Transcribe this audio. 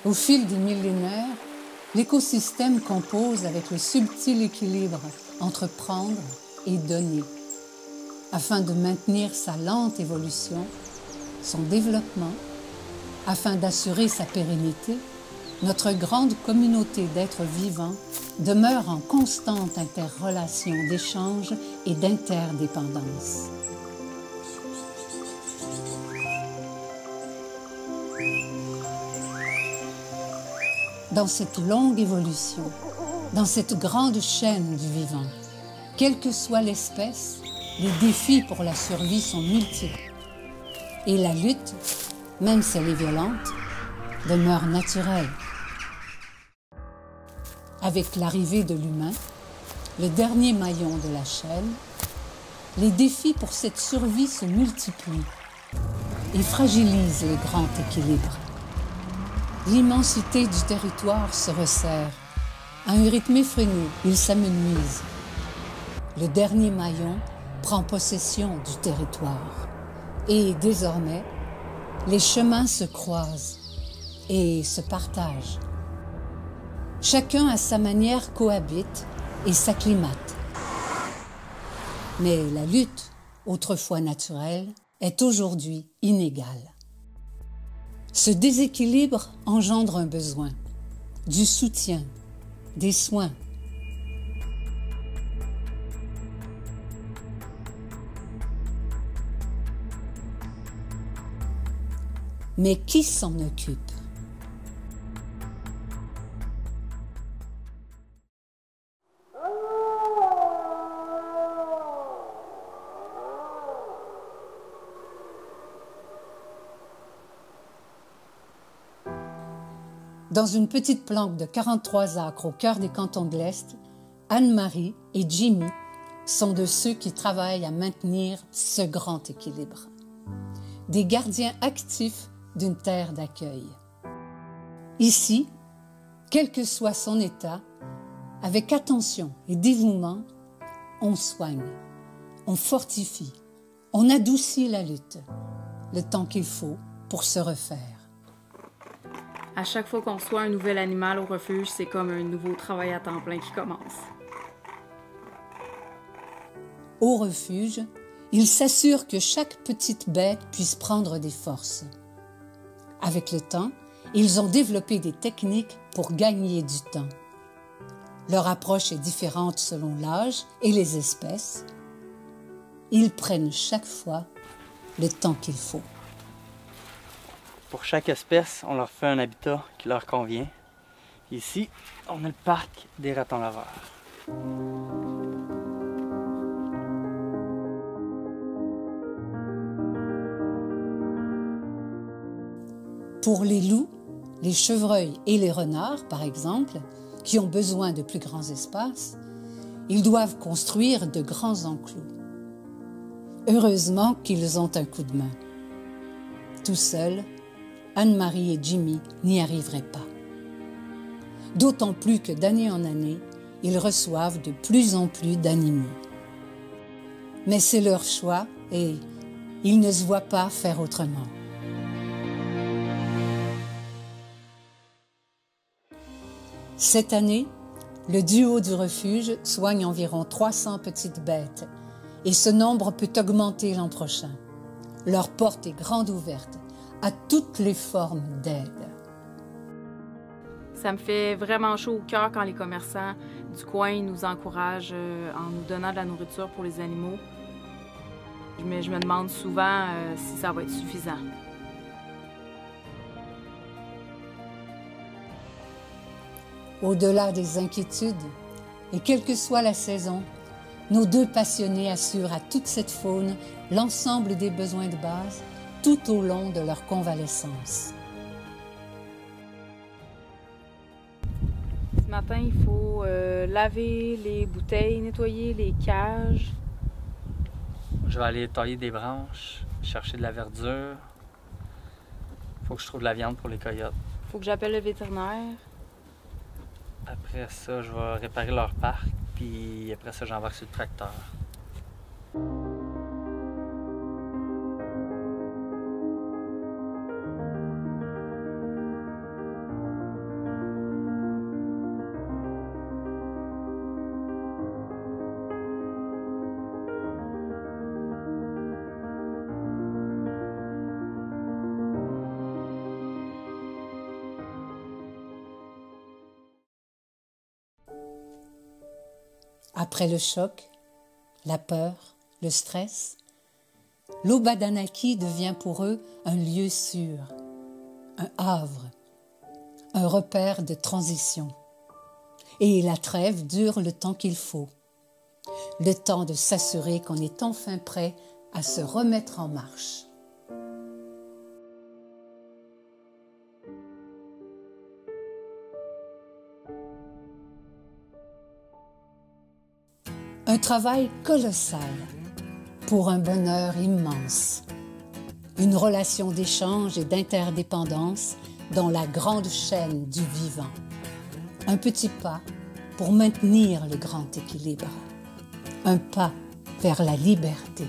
Au fil des millénaires, l'écosystème compose avec le subtil équilibre entre prendre et donner, afin de maintenir sa lente évolution, son développement, afin d'assurer sa pérennité. Notre grande communauté d'êtres vivants demeure en constante interrelation d'échange et d'interdépendance. Dans cette longue évolution, dans cette grande chaîne du vivant, quelle que soit l'espèce, les défis pour la survie sont multiples. Et la lutte, même si elle est violente, demeure naturelle. Avec l'arrivée de l'humain, le dernier maillon de la chaîne, les défis pour cette survie se multiplient et fragilisent le grand équilibre. L'immensité du territoire se resserre. À un rythme effréné, il s'amenuise. Le dernier maillon prend possession du territoire. Et désormais, les chemins se croisent et se partagent. Chacun à sa manière cohabite et s'acclimate. Mais la lutte, autrefois naturelle, est aujourd'hui inégale. Ce déséquilibre engendre un besoin, du soutien, des soins. Mais qui s'en occupe? Dans une petite planque de 43 acres au cœur des cantons de l'Est, Anne-Marie et Jimmy sont de ceux qui travaillent à maintenir ce grand équilibre. Des gardiens actifs d'une terre d'accueil. Ici, quel que soit son état, avec attention et dévouement, on soigne, on fortifie, on adoucit la lutte, le temps qu'il faut pour se refaire. À chaque fois qu'on reçoit un nouvel animal au refuge, c'est comme un nouveau travail à temps plein qui commence. Au refuge, ils s'assurent que chaque petite bête puisse prendre des forces. Avec le temps, ils ont développé des techniques pour gagner du temps. Leur approche est différente selon l'âge et les espèces. Ils prennent chaque fois le temps qu'il faut. Pour chaque espèce, on leur fait un habitat qui leur convient. Ici, on a le parc des ratons laveurs. Pour les loups, les chevreuils et les renards, par exemple, qui ont besoin de plus grands espaces, ils doivent construire de grands enclos. Heureusement qu'ils ont un coup de main. Tout seuls, Anne-Marie et Jimmy n'y arriveraient pas. D'autant plus que d'année en année, ils reçoivent de plus en plus d'animaux. Mais c'est leur choix et ils ne se voient pas faire autrement. Cette année, le duo du refuge soigne environ 300 petites bêtes et ce nombre peut augmenter l'an prochain. Leur porte est grande ouverte à toutes les formes d'aide. Ça me fait vraiment chaud au cœur quand les commerçants du coin nous encouragent en nous donnant de la nourriture pour les animaux. Mais je me demande souvent si ça va être suffisant. Au-delà des inquiétudes, et quelle que soit la saison, nos deux passionnés assurent à toute cette faune l'ensemble des besoins de base tout au long de leur convalescence. Ce matin, il faut laver les bouteilles, nettoyer les cages. Je vais aller tailler des branches, chercher de la verdure. Faut que je trouve de la viande pour les coyotes. Faut que j'appelle le vétérinaire. Après ça, je vais réparer leur parc, puis après ça, j'embarque sur le tracteur. Après le choc, la peur, le stress, l'Obadanaki devient pour eux un lieu sûr, un havre, un repère de transition. Et la trêve dure le temps qu'il faut, le temps de s'assurer qu'on est enfin prêt à se remettre en marche. Un travail colossal pour un bonheur immense. Une relation d'échange et d'interdépendance dans la grande chaîne du vivant. Un petit pas pour maintenir le grand équilibre. Un pas vers la liberté.